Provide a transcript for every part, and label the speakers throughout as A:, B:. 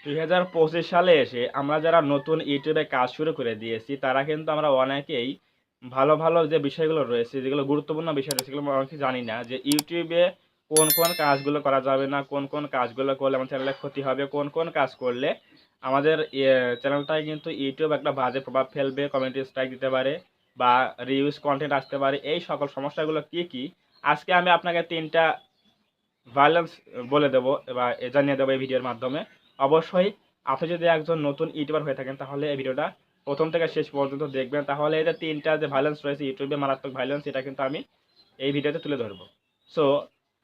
A: 2025 সালে এসে আমরা যারা নতুন ইউটিউবে কাজ শুরু করে দিয়েছি তারা কিন্তু আমরা অনেকেই ভালো ভালো যে বিষয়গুলো রয়েছে, যেগুলো গুরুত্বপূর্ণ বিষয় রয়েছে, সেগুলো আমরা অনেকেই জানি না যে ইউটিউবে কোন কোন কাজগুলো করা যাবে না, কোন কোন কাজগুলো করলে আমার চ্যানেলের ক্ষতি হবে, কোন কোন কাজ করলে আমাদের চ্যানেলটায় কিন্তু ইউটিউব একটা বাজে প্রভাব ফেলবে, কমিউনিটি স্ট্রাইক দিতে পারে বা রিউজ কন্টেন্ট আসতে পারে। এই সকল সমস্যাগুলো কি কি আজকে আমি আপনাকে 3টা ভায়োলেন্স বলে দেবো বা জানিয়ে দেবো এই ভিডিওর মাধ্যমে। অবশ্যই আপনি যদি একজন নতুন ইউটিউবার হয়ে থাকেন তাহলে এই ভিডিওটা প্রথম থেকে শেষ পর্যন্ত দেখবেন, তাহলে এই যে 3টা যে ভায়োলেন্স রয়েছে ইউটিউবে, মারাত্মক ভায়োলেন্স, এটা কিন্তু আমি এই ভিডিওতে তুলে ধরবো। সো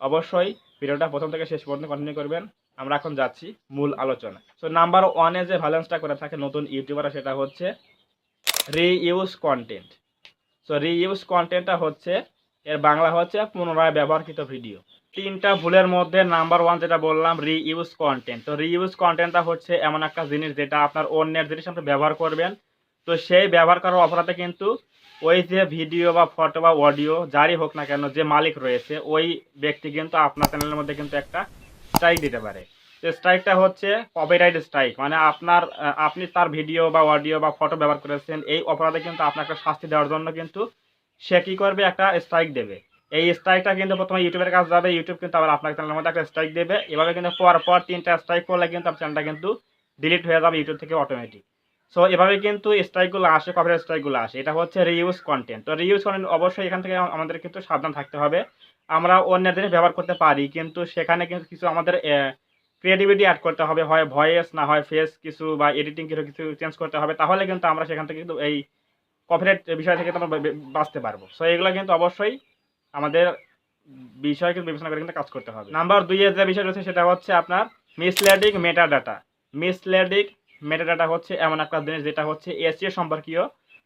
A: অবশ্যই ভিডিওটা প্রথম থেকে শেষ পর্যন্ত কন্টিনিউ করবেন। আমরা এখন যাচ্ছি মূল আলোচনা। সো নাম্বার 1-এ যে ভায়োলেন্সটা করে থাকে নতুন ইউটিউবাররা, সেটা হচ্ছে রিইউজ কন্টেন্ট। সো রিইউজ কন্টেন্টটা হচ্ছে, এর বাংলা হচ্ছে পুনরায় ব্যবহারকৃত ভিডিও। 3টা ভুলের মধ্যে নাম্বার 1 যেটা বললাম, রিইউজ কন্টেন্ট। তো রিইউজ কন্টেন্টটা হচ্ছে এমন একটা জিনিস যেটা আপনার অন্যের জিনিস আপনি ব্যবহার করবেন, তো সেই ব্যবহার করার অপরাধে কিন্তু ওই যে ভিডিও বা ফটো বা অডিও যারই হোক না কেন, যে মালিক রয়েছে ওই ব্যক্তি কিন্তু আপনার চ্যানেলের মধ্যে কিন্তু একটা স্ট্রাইক দিতে পারে। তো স্ট্রাইকটা হচ্ছে কপিরাইট স্ট্রাইক, মানে আপনি তার ভিডিও বা অডিও বা ফটো ব্যবহার করেছেন, এই অপরাধে কিন্তু আপনার একটা শাস্তি দেওয়ার জন্য কিন্তু সে কি করবে, একটা স্ট্রাইক দেবে। এই স্ট্রাইকটা কিন্তু প্রথমে ইউটিউবের কাছে যাবে, ইউটিউব কিন্তু আবার আপনার চ্যানেলের মধ্যে একটা স্ট্রাইক দেবে। এভাবে কিন্তু পর 3টা স্ট্রাইক করলে কিন্তু আপনার চ্যানেলটা কিন্তু ডিলিট হয়ে যাবে ইউটিউব থেকে অটোমেটিক। সো এভাবে কিন্তু স্ট্রাইকগুলো আসে, কপিরাইট স্ট্রাইকগুলো আসে। এটা হচ্ছে রিইউজ কন্টেন্ট। তো রিইউজ কন্টেন্ট অবশ্যই এখান থেকে আমাদের কিন্তু সাবধান থাকতে হবে। আমরা অন্যের জিনিস ব্যবহার করতে পারি, কিন্তু সেখানে কিন্তু কিছু আমাদের ক্রিয়েটিভিটি অ্যাড করতে হবে, হয় ভয়েস না হয় ফেস কিছু বা এডিটিং কিছু চেঞ্জ করতে হবে, তাহলে কিন্তু আমরা সেখান থেকে কিন্তু এই কপিরাইট বিষয় থেকে তো আমরা বাঁচতে পারবো। সো এগুলো কিন্তু অবশ্যই আমাদের বিষয় কিন্তু বিবেচনা করে কিন্তু কাজ করতে হবে। নাম্বার 2-এর যে বিষয় রয়েছে সেটা হচ্ছে আপনার মিসলিডিং মেটাডাটা। মিসলিডিং মেটাডাটা হচ্ছে এমন একটা জিনিস যেটা হচ্ছে এসইও সম্পর্কীয়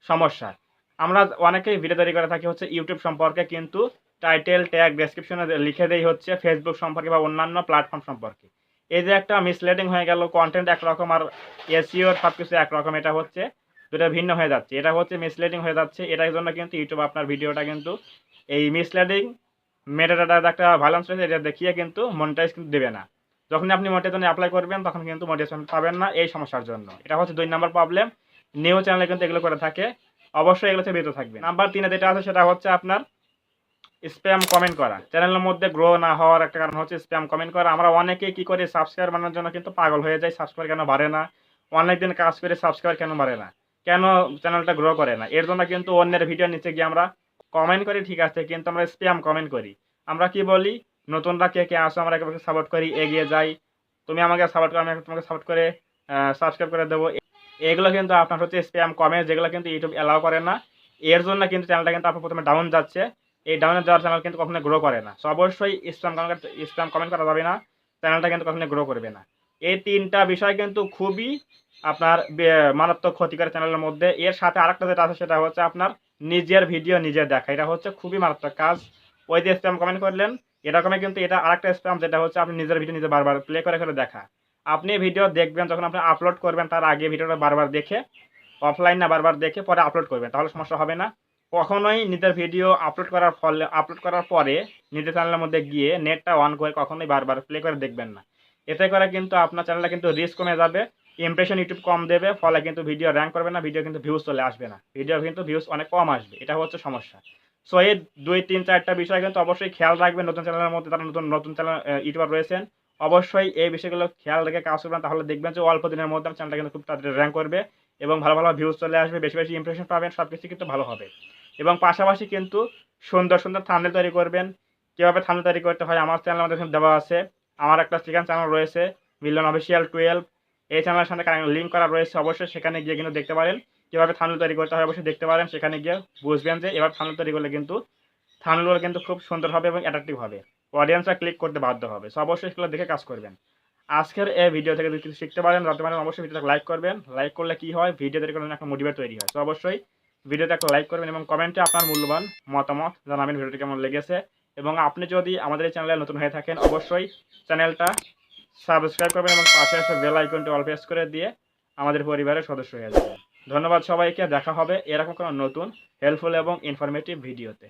A: সমস্যা। আমরা অনেকেই ভিডিও তৈরি করে থাকি হচ্ছে ইউটিউব সম্পর্কে, কিন্তু টাইটেল ট্যাগ ডেসক্রিপশনে লিখে দেই হচ্ছে ফেসবুক সম্পর্কে বা অন্যান্য প্ল্যাটফর্ম সম্পর্কে। এই যে একটা মিসলিডিং হয়ে গেল, কন্টেন্ট একরকম আর এসইও সবকিছু একরকম, এটা হচ্ছে দুটো ভিন্ন হয়ে যাচ্ছে, এটা হচ্ছে মিসলিডিং হয়ে যাচ্ছে। এটার জন্য কিন্তু ইউটিউব আপনার ভিডিওটা কিন্তু এই মিসলিডিং মেটাডাটার একটা ভায়োলেন্স রয়েছে, এটা দেখিয়ে কিন্তু মনিটাইজ কিন্তু দেবে না। যখন আপনি মনিটাইজেশনে অ্যাপ্লাই করবেন তখন কিন্তু মনিটাইজেশন পাবেন না এই সমস্যার জন্য। এটা হচ্ছে 2 নাম্বার প্রবলেম। নিউ চ্যানেলে কিন্তু এগুলো করে থাকে, অবশ্যই এগুলো থেকে বিরত থাকবেন। নাম্বার 3-এ যেটা আছে সেটা হচ্ছে আপনার স্প্যাম কমেন্ট করা। চ্যানেলের মধ্যে গ্রো না হওয়ার একটা কারণ হচ্ছে স্প্যাম কমেন্ট করা। আমরা অনেকেই কি করি, সাবস্ক্রাইবার বানানোর জন্য কিন্তু পাগল হয়ে যাই, সাবস্ক্রাইবার কেন বাড়ে না, অনেকদিন কাজ করে সাবস্ক্রাইবার কেন বাড়ে না, কেন চ্যানেলটা গ্রো করে না। এর জন্য কিন্তু অন্যের ভিডিওর নিচে গিয়ে আমরা কমেন্ট করি, ঠিক আছে, কিন্তু আমরা স্প্যাম কমেন্ট করি। আমরা কি বলি, নতুনরা কে কে আসো আমরা একে সাপোর্ট করি, এগিয়ে যাই, তুমি আমাকে সাপোর্ট করো, আমি তোমাকে সাপোর্ট করে সাবস্ক্রাইব করে দেবো। এগুলো কিন্তু আপনার হচ্ছে স্প্যাম কমেন্ট, যেগুলো কিন্তু ইউটিউব অ্যালাউ করে না। এর জন্য কিন্তু চ্যানেলটা কিন্তু আপনার প্রথমে ডাউন যাচ্ছে। এই ডাউনে যাওয়ার চ্যানেল কিন্তু কখনো গ্রো করে না। সো অবশ্যই স্প্যাম কমেন্ট করা যাবে না, চ্যানেলটা কিন্তু কখনো গ্রো করবে না। এই 3টা বিষয় কিন্তু খুবই আপনার মারাত্মক ক্ষতি করে চ্যানেলের মধ্যে। এর সাথে আরেকটা যেটা আছে সেটা হচ্ছে আপনার নিজের ভিডিও নিজে দেখা। এটা হচ্ছে খুবই মারাত্মক কাজ। ওই যে স্প্যাম কমেন্ট করলেন এরকমই, কিন্তু এটা আরেকটা স্প্যাম, যেটা হচ্ছে আপনি নিজের ভিডিও নিজে বারবার প্লে করে করে দেখা। আপনি ভিডিও দেখবেন যখন আপনি আপলোড করবেন, তার আগে ভিডিওটা বারবার দেখে, অফলাইন না বারবার দেখে পরে আপলোড করবেন, তাহলে সমস্যা হবে না। কখনোই নিজের ভিডিও আপলোড করার পরে নিজের চ্যানেলের মধ্যে গিয়ে নেটটা অন করে কখনোই বারবার প্লে করে দেখবেন না। এতে করে কিন্তু আপনার চ্যানেলটা কিন্তু রিস্ক কমে যাবে, ইমপ্রেশন ইউটিউব কম দেবে, ফলে কিন্তু ভিডিও র্যাঙ্ক করবে না, ভিডিও কিন্তু ভিউজ চলে আসবে না, ভিডিও কিন্তু ভিউজ অনেক কম আসবে। এটা হচ্ছে সমস্যা। সো এই 2-3-4টা বিষয় কিন্তু অবশ্যই খেয়াল রাখবেন। নতুন চ্যানেলের মধ্যে যারা নতুন চ্যানেল ইউটিউবার রয়েছেন, অবশ্যই এই বিষয়গুলো খেয়াল রেখে কাজ করবেন, তাহলে দেখবেন যে অল্প দিনের মধ্যে চ্যানেলটা কিন্তু খুব তাড়াতাড়ি র্যাঙ্ক করবে এবং ভালো ভালো ভিউজ চলে আসবে, বেশি বেশি ইমপ্রেশন পাবেন, সব কিছু কিন্তু ভালো হবে। এবং পাশাপাশি কিন্তু সুন্দর সুন্দর থাম্বনেল তৈরি করবেন। কীভাবে থাম্বনেল তৈরি করতে হয় আমার চ্যানেলের মধ্যে দেওয়া আছে। আমার একটা সেকেন্ড চ্যানেল রয়েছে মিলন অফিসিয়াল 12, এই চ্যানেলের সাথে লিঙ্ক করা রয়েছে, অবশ্যই সেখানে গিয়ে কিন্তু দেখতে পারেন কীভাবে থাম্বনেল তৈরি করতে হয়, অবশ্যই দেখতে পারেন। সেখানে গিয়ে বুঝবেন যে এবার থাম্বনেল তৈরি করলে কিন্তু থাম্বনেলগুলো কিন্তু খুব সুন্দর হবে এবং অ্যাট্রাকটিভ হবে, অডিয়েন্সরা ক্লিক করতে বাধ্য হবে। সো অবশ্যই সেগুলো দেখে কাজ করবেন। আজকের এই ভিডিও থেকে যদি কিছু শিখতে পারেন, জানতে পারেন, অবশ্যই ভিডিওটা লাইক করবেন। লাইক করলে কি হয়, ভিডিও তৈরি করার জন্য একটা মোটিভেট তৈরি হয়। তো অবশ্যই ভিডিওতে একটা লাইক করবেন এবং কমেন্টে আপনার মূল্যবান মতামত জানাবেন ভিডিওটি কেমন লেগেছে। এবং আপনি যদি আমাদের এই চ্যানেলে নতুন হয়ে থাকেন, অবশ্যই চ্যানেলটা সাবস্ক্রাইব করবেন এবং পাশে আসে বেল আইকনটি অল প্রেস করে দিয়ে আমাদের পরিবারের সদস্য হয়ে যাবেন। ধন্যবাদ সবাইকে, দেখা হবে এরকম কোনো নতুন হেল্পফুল এবং ইনফরমেটিভ ভিডিওতে।